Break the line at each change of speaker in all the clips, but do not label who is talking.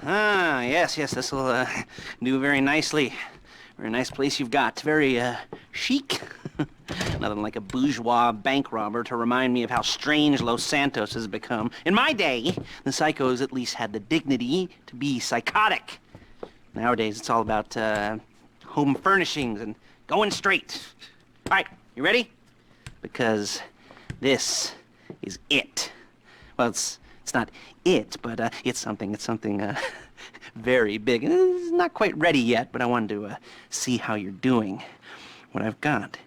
Yes, this'll do very nicely. Very nice place you've got. Very chic. Nothing like a bourgeois bank robber to remind me of how strange Los Santos has become. In my day, the psychos at least had the dignity to be psychotic. Nowadays, it's all about home furnishings and going straight. All right, you ready? Because this is it. Well, it's not it, but it's something very big. It's not quite ready yet, but I wanted to see how you're doing. What I've got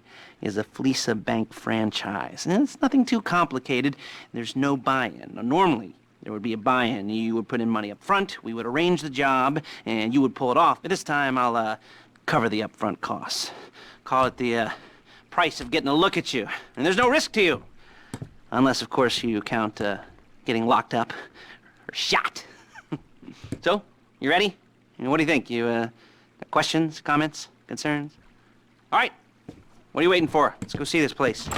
is a FLEECA bank franchise. And it's nothing too complicated. There's no buy-in. Now, normally, there would be a buy-in. You would put in money up front, we would arrange the job, and you would pull it off. But this time, I'll cover the upfront costs. Call it the price of getting a look at you. And there's no risk to you. Unless, of course, you count getting locked up or shot. So, you ready? What do you think? You got questions, comments, concerns? All right. What are you waiting for? Let's go see this place.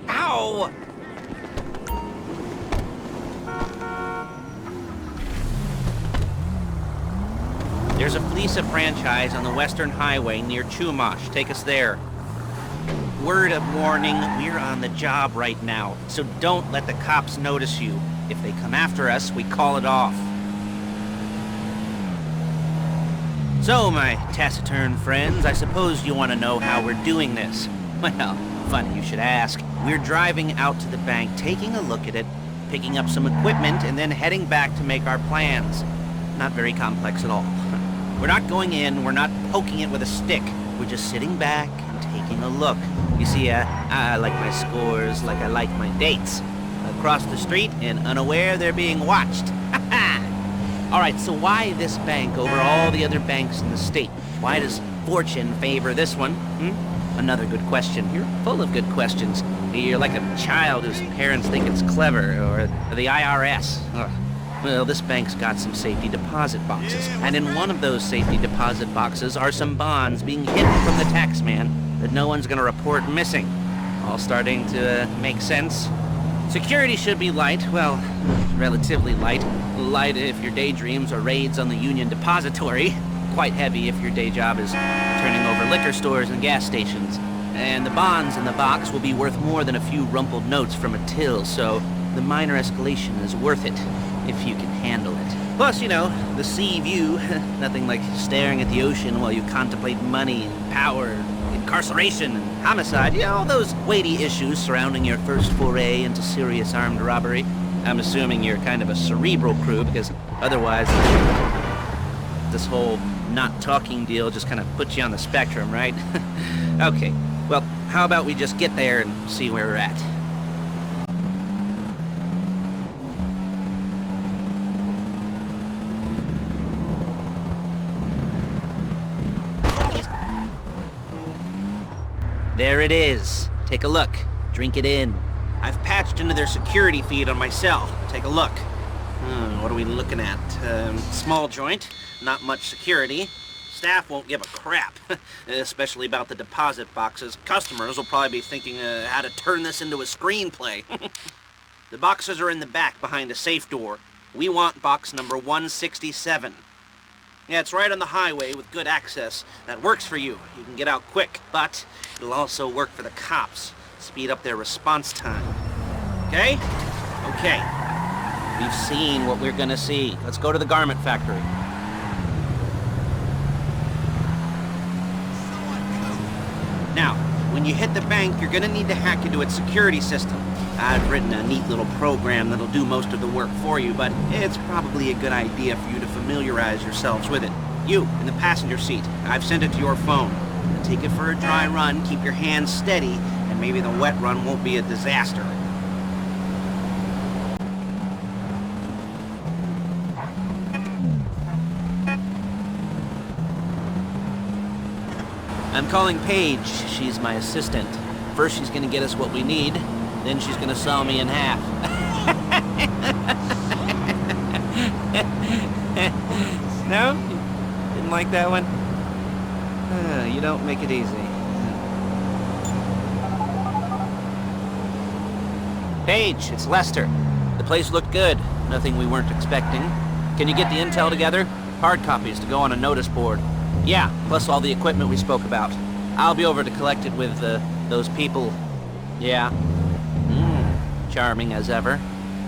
Ow! There's a FLEECA franchise on the Western Highway near Chumash. Take us there. Word of warning, we're on the job right now, so don't let the cops notice you. If they come after us, we call it off. So, my taciturn friends, I suppose you want to know how we're doing this. Well, funny you should ask. We're driving out to the bank, taking a look at it, picking up some equipment, and then heading back to make our plans. Not very complex at all. We're not going in, we're not poking it with a stick. We're just sitting back and taking a look. You see, I like my scores like I like my dates. Across the street and unaware they're being watched. All right, so why this bank over all the other banks in the state? Why does fortune favor this one? Another good question. You're full of good questions. You're like a child whose parents think it's clever, or the IRS. Ugh. Well, this bank's got some safety deposit boxes, and in one of those safety deposit boxes are some bonds being hidden from the tax man that no one's gonna report missing. All starting to make sense. Security should be light, well, relatively light. Light if your daydreams are raids on the Union Depository. Quite heavy if your day job is turning over liquor stores and gas stations. And the bonds in the box will be worth more than a few rumpled notes from a till, so the minor escalation is worth it, if you can handle it. Plus, you know, the sea view. Nothing like staring at the ocean while you contemplate money and power, incarceration and homicide. You know, all those weighty issues surrounding your first foray into serious armed robbery. I'm assuming you're kind of a cerebral crew, because otherwise this whole not talking deal just kind of puts you on the spectrum, right? Okay, well, how about we just get there and see where we're at? There it is. Take a look. Drink it in. I've patched into their security feed on my cell. Take a look. What are we looking at? Small joint, not much security. Staff won't give a crap, especially about the deposit boxes. Customers will probably be thinking how to turn this into a screenplay. The boxes are in the back behind a safe door. We want box number 167. Yeah, it's right on the highway with good access. That works for you. You can get out quick, but it'll also work for the cops. Speed up their response time. Okay? Okay. We've seen what we're gonna see. Let's go to the garment factory. Now, when you hit the bank, you're gonna need to hack into its security system. I've written a neat little program that'll do most of the work for you, but it's probably a good idea for you to familiarize yourselves with it. You, in the passenger seat, I've sent it to your phone. Take it for a dry run, keep your hands steady, and maybe the wet run won't be a disaster. I'm calling Paige. She's my assistant. First she's gonna get us what we need, then she's gonna saw me in half. No? You didn't like that one? You don't make it easy. Paige, it's Lester. The place looked good. Nothing we weren't expecting. Can you get the intel together? Hard copies to go on a notice board. Yeah, plus all the equipment we spoke about. I'll be over to collect it with, those people. Yeah. Charming as ever.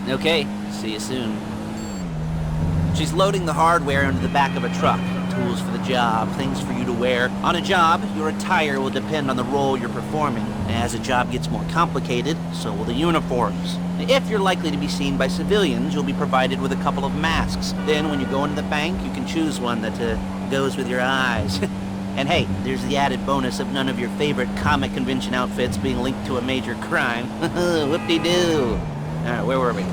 Okay, see you soon. She's loading the hardware into the back of a truck. Tools for the job, things for you to wear. On a job, your attire will depend on the role you're performing. As a job gets more complicated, so will the uniforms. If you're likely to be seen by civilians, you'll be provided with a couple of masks. Then when you go into the bank, you can choose one that goes with your eyes. And hey, there's the added bonus of none of your favorite comic convention outfits being linked to a major crime. Whoop-de-doo. Alright, where were we?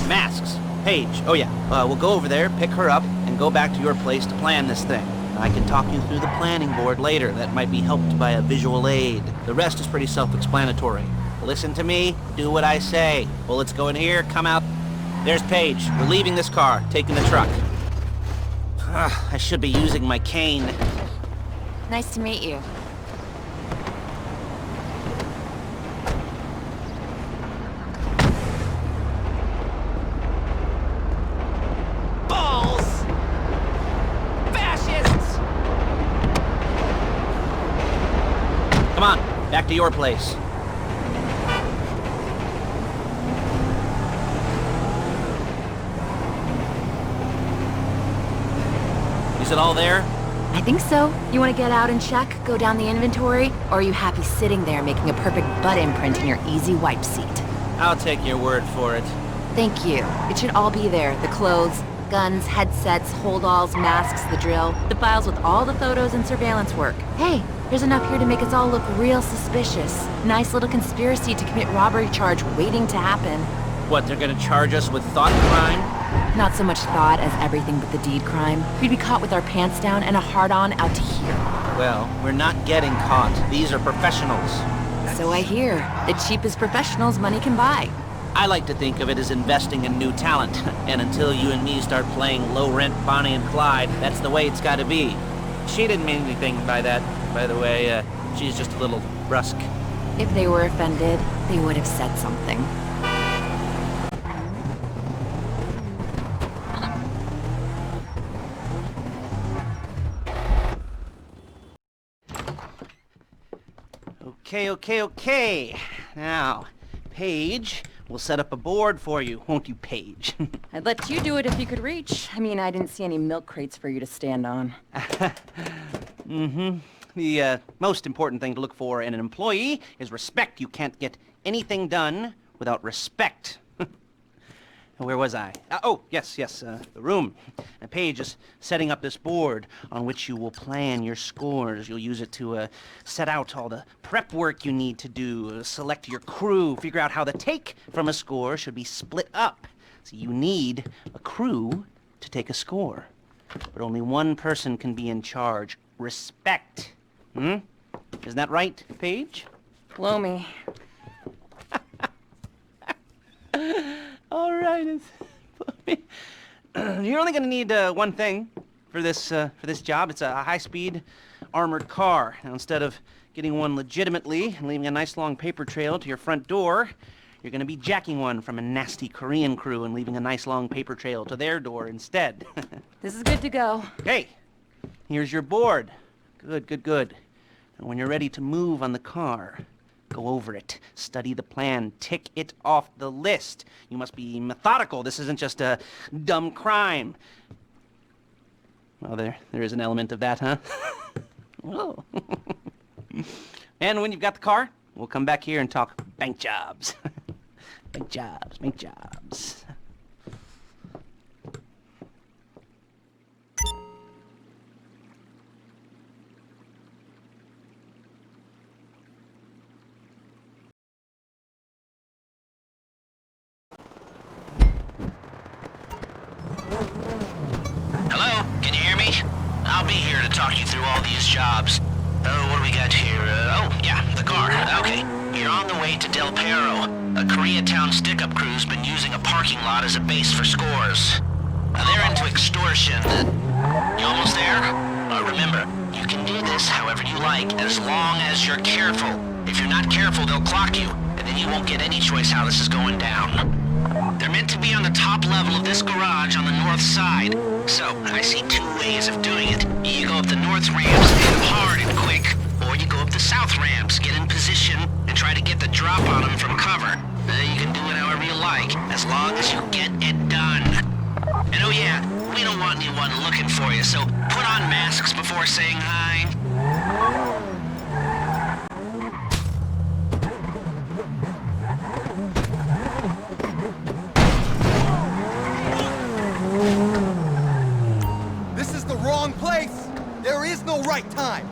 Masks. Paige. Oh yeah, we'll go over there, pick her up, and go back to your place to plan this thing. I can talk you through the planning board later. That might be helped by a visual aid. The rest is pretty self-explanatory. Listen to me, do what I say. Bullets go in here, come out. There's Paige. We're leaving this car, taking the truck. I should be using my cane.
Nice to meet you.
Balls! Fascists! Come on, back to your place. Is it all there?
I think so. You want to get out and check, go down the inventory, or are you happy sitting there making a perfect butt imprint in your easy wipe seat?
I'll take your word for it.
Thank you. It should all be there. The clothes, guns, headsets, holdalls, masks, the drill, the files with all the photos and surveillance work. Hey, there's enough here to make us all look real suspicious. Nice little conspiracy to commit robbery charge waiting to happen.
What, they're gonna charge us with thought crime?
Not so much thought as everything but the deed crime. We'd be caught with our pants down and a hard-on out to here.
Well, we're not getting caught. These are professionals.
So I hear. The cheapest professionals money can buy.
I like to think of it as investing in new talent. And until you and me start playing low-rent Bonnie and Clyde, that's the way it's gotta be. She didn't mean anything by that, by the way. She's just a little brusque.
If they were offended, they would have said something.
Okay. Now, Paige, we'll set up a board for you, won't you, Paige?
I'd let you do it if you could reach. I mean, I didn't see any milk crates for you to stand on.
The most important thing to look for in an employee is respect. You can't get anything done without respect. Where was I? Yes, the room. Now, Paige is setting up this board on which you will plan your scores. You'll use it to set out all the prep work you need to do, select your crew, figure out how the take from a score should be split up. So you need a crew to take a score. But only one person can be in charge. Respect. Isn't that right, Paige?
Blow me.
All right, you're only gonna need one thing for this job. It's a high-speed armored car. Now, instead of getting one legitimately and leaving a nice long paper trail to your front door, you're gonna be jacking one from a nasty Korean crew and leaving a nice long paper trail to their door instead.
This is good to go.
Hey, here's your board. Good. And when you're ready to move on the car, go over it, study the plan, tick it off the list. You must be methodical. This isn't just a dumb crime. Well, there is an element of that, huh? Oh. And when you've got the car, we'll come back here and talk bank jobs. Bank jobs.
Hello? Can you hear me? I'll be here to talk you through all these jobs. Oh, what do we got here? The car. Okay. You're on the way to Del Perro. A Koreatown stick-up crew's been using a parking lot as a base for scores. They're into extortion. You almost there? Remember, you can do this however you like, as long as you're careful. If you're not careful, they'll clock you, and then you won't get any choice how this is going down. They're meant to be on the top level of this garage on the north side. So, I see two ways of doing it. You go up the north ramps, hit them hard and quick, or you go up the south ramps, get in position, and try to get the drop on them from cover. You can do it however you like, as long as you get it done. And oh yeah, we don't want anyone looking for you, so put on masks before saying hi.
This is the wrong place! There is no right time!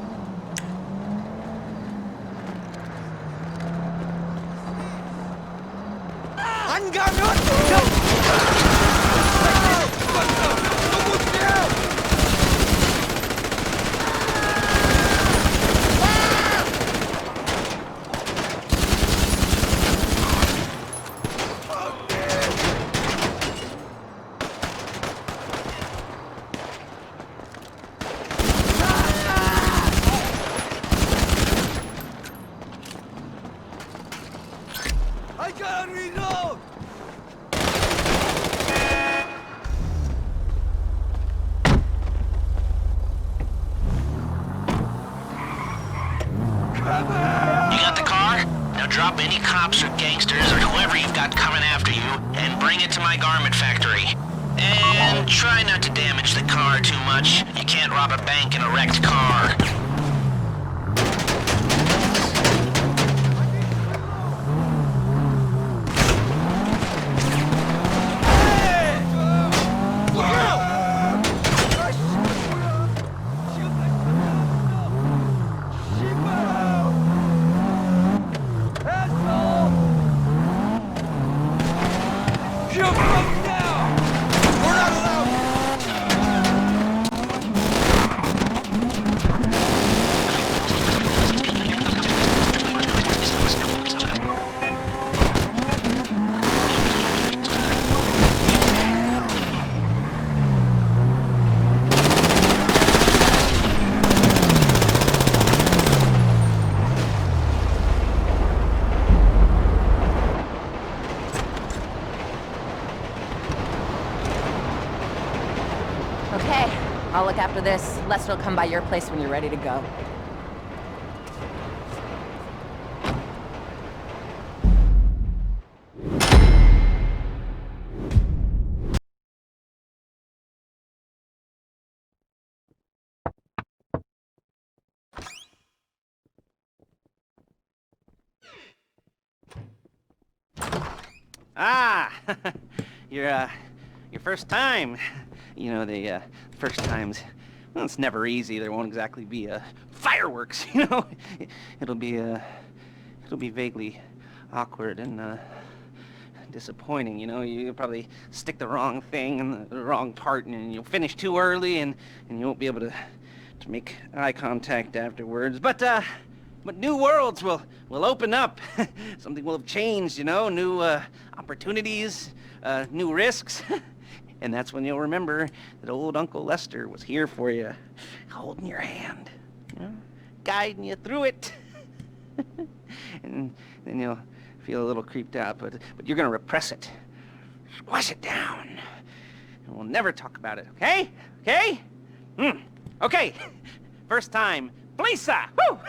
I gotta reload!
You got the car? Now drop any cops or gangsters or whoever you've got coming after you and bring it to my garment factory. And try not to damage the car too much. You can't rob a bank in a wrecked car.
Okay, I'll look after this. Lester will come by your place when you're ready to go.
Ah, your first time. You know, the first times, well, it's never easy. There won't exactly be fireworks, you know. It'll be vaguely awkward and disappointing, you know. You'll probably stick the wrong thing in the wrong part, and you'll finish too early, and you won't be able to make eye contact afterwards. But new worlds will open up. Something will have changed, you know. New opportunities, new risks. And that's when you'll remember that old Uncle Lester was here for you, holding your hand, you know, guiding you through it. And then you'll feel a little creeped out, but you're gonna repress it, squash it down, and we'll never talk about it, okay? Okay? Okay. First time, FLEECA! Woo!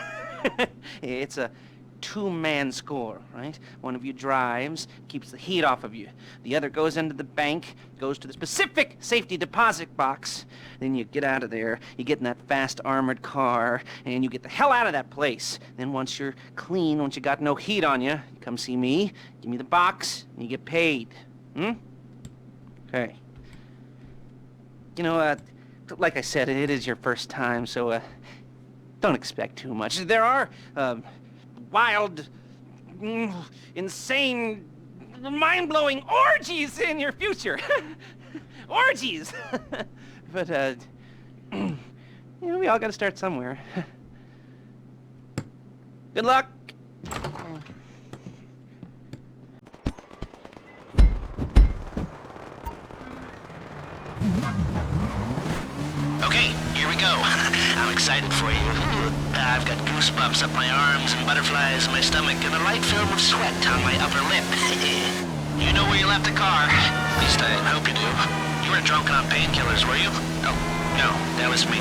It's a two-man score, right? One of you drives, keeps the heat off of you. The other goes into the bank, goes to the specific safety deposit box. Then you get out of there, you get in that fast armored car, and you get the hell out of that place. Then once you're clean, once you got no heat on you, come see me, give me the box, and you get paid. Okay. You know, like I said, it is your first time, so, don't expect too much. There are, wild, insane, mind-blowing orgies in your future. Orgies! But, you know, we all gotta start somewhere. Good luck!
Okay, here we go. I'm excited for you. I've got goosebumps up my arms and butterflies in my stomach and a light film of sweat on my upper lip. You know where you left the car. At least I hope you do. You weren't drunk on painkillers, were you? Oh, no, that was me.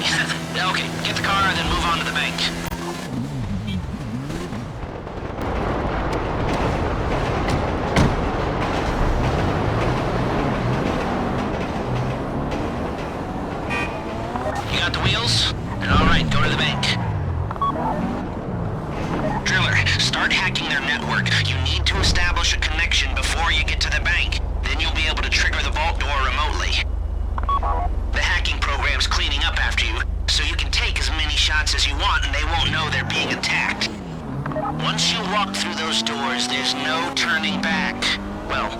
Okay, get the car and then move on to the bank. You got the wheels? All right, go to the bank. Driller, start hacking their network. You need to establish a connection before you get to the bank. Then you'll be able to trigger the vault door remotely. The hacking program's cleaning up after you, so you can take as many shots as you want and they won't know they're being attacked. Once you walk through those doors, there's no turning back. Well,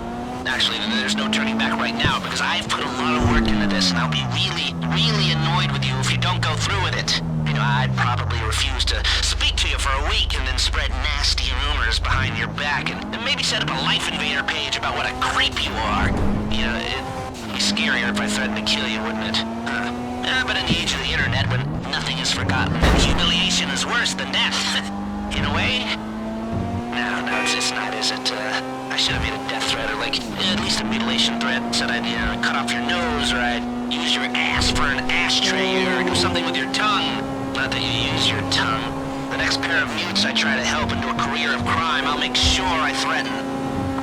actually, there's no turning back right now because I've put a lot of work into this and I'll be really annoyed with you if you don't go through with it. You know, I'd probably refuse to speak to you for a week and then spread nasty rumors behind your back and maybe set up a Life Invader page about what a creep you are. You know, it'd be scarier if I threatened to kill you, wouldn't it? But in the age of the internet, when nothing is forgotten, humiliation is worse than death. In a way. No, it's not, is it? I should have made a death threat, or like, at least a mutilation threat. Said I'd, cut off your nose, or I'd use your ass for an ashtray, or do something with your tongue. Not that you use your tongue. The next pair of mutes I try to help into a career of crime, I'll make sure I threaten.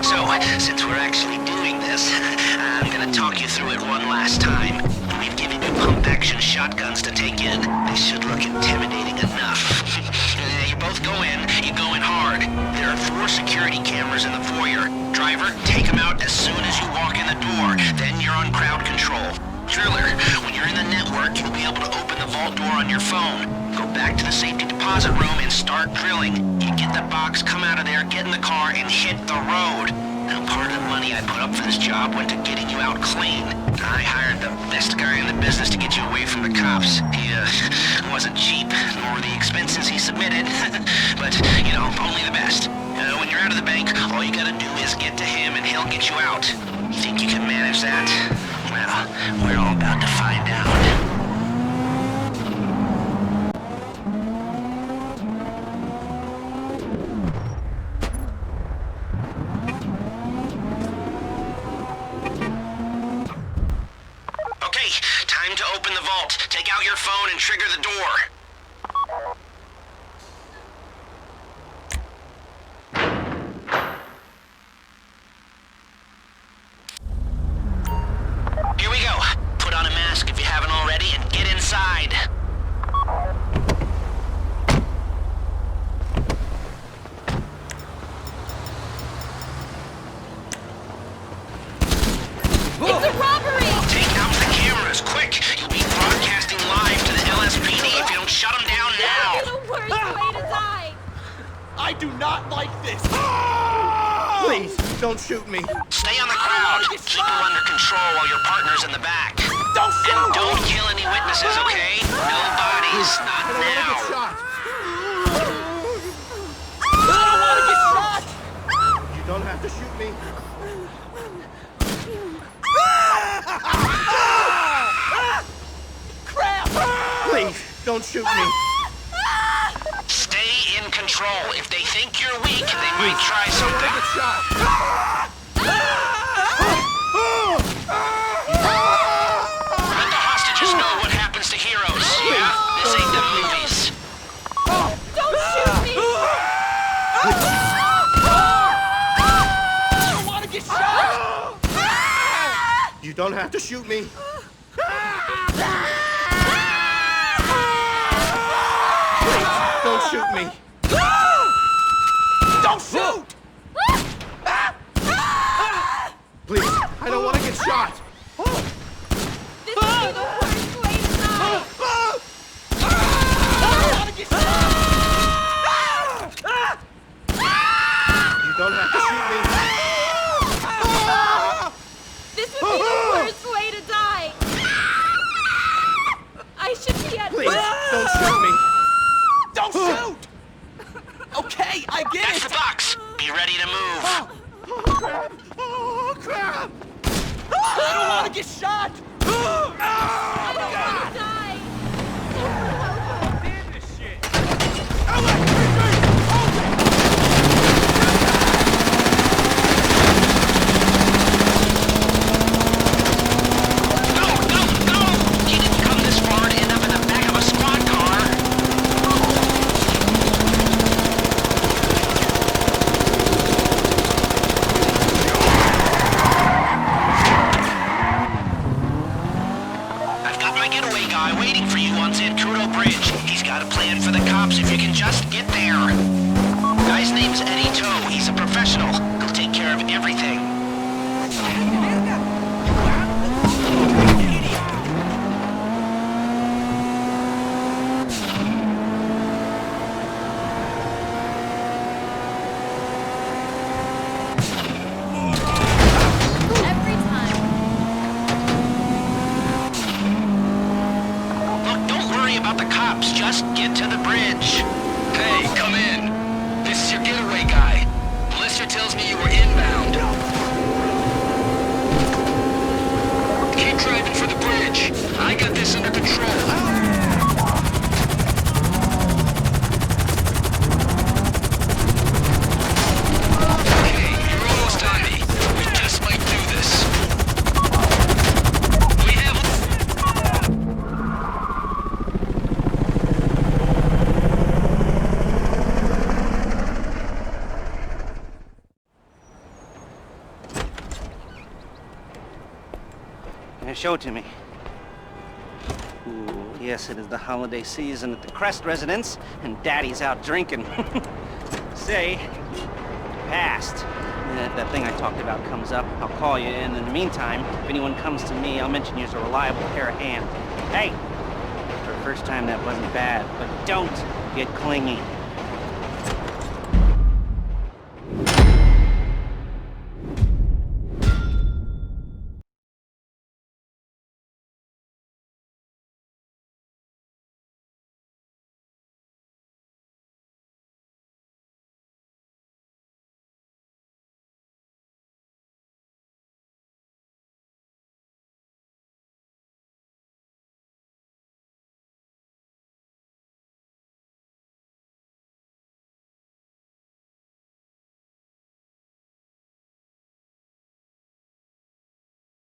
So, since we're actually doing this, I'm gonna talk you through it one last time. We've given you pump-action shotguns to take in. They should look intimidating enough. You both go in, you go in hard. There are 4 security cameras in the foyer. Driver, take them out as soon as you walk in the door. Then you're on crowd control. Driller, when you're in the network, you'll be able to open the vault door on your phone. Go back to the safety deposit room and start drilling. You get the box, come out of there, get in the car, and hit the road. Now, part of the money I put up for this job went to getting you out clean. I hired the best guy in the business to get you away from the cops. He, wasn't cheap, nor the expenses he submitted. But, only the best. When you're out of the bank, all you gotta do is get to him and he'll get you out. You think you can manage that? Well, we're all about to find out. Okay, time to open the vault. Take out your phone and trigger the door. Here we go. Put on a mask if you haven't already and get inside.
It's a robbery!
Take out the cameras, quick! You'll be broadcasting live to the LSPD if you don't shut them down now!
It's the worst way to die!
I do not like this! Please, don't shoot me.
Stay on the crowd. Keep them under control while your partner's in the back.
Don't shoot!
And don't kill any witnesses, okay? No bodies, not
I don't
now.
want to get shot! I don't want to get shot! You don't have to shoot me. Crap! Please, don't shoot me.
Stay in control. If they think you're weak, they might try
Don't
something.
get shot!
Let the hostages know what happens to heroes. Yeah? This ain't the movies.
Don't shoot me!
I don't want to get shot! You don't have to shoot me. Please, don't shoot me. Don't shoot! Please, I don't want to get shot.
This will be the worst way to die!
I don't want to get shot. You don't have to shoot me.
This would be the worst way to die! I should be at
Please, don't shoot me. Don't shoot! Okay, I get
That's
it.
the box. Be ready to move.
Oh, crap! Oh, crap! I don't want to get shot!
Show it to me. Ooh, yes, it is the holiday season at the Crest residence, and Daddy's out drinking. Say, passed. That thing I talked about comes up, I'll call you, and in the meantime, if anyone comes to me, I'll mention you as a reliable pair of hands. Hey, for the first time that wasn't bad, but don't get clingy.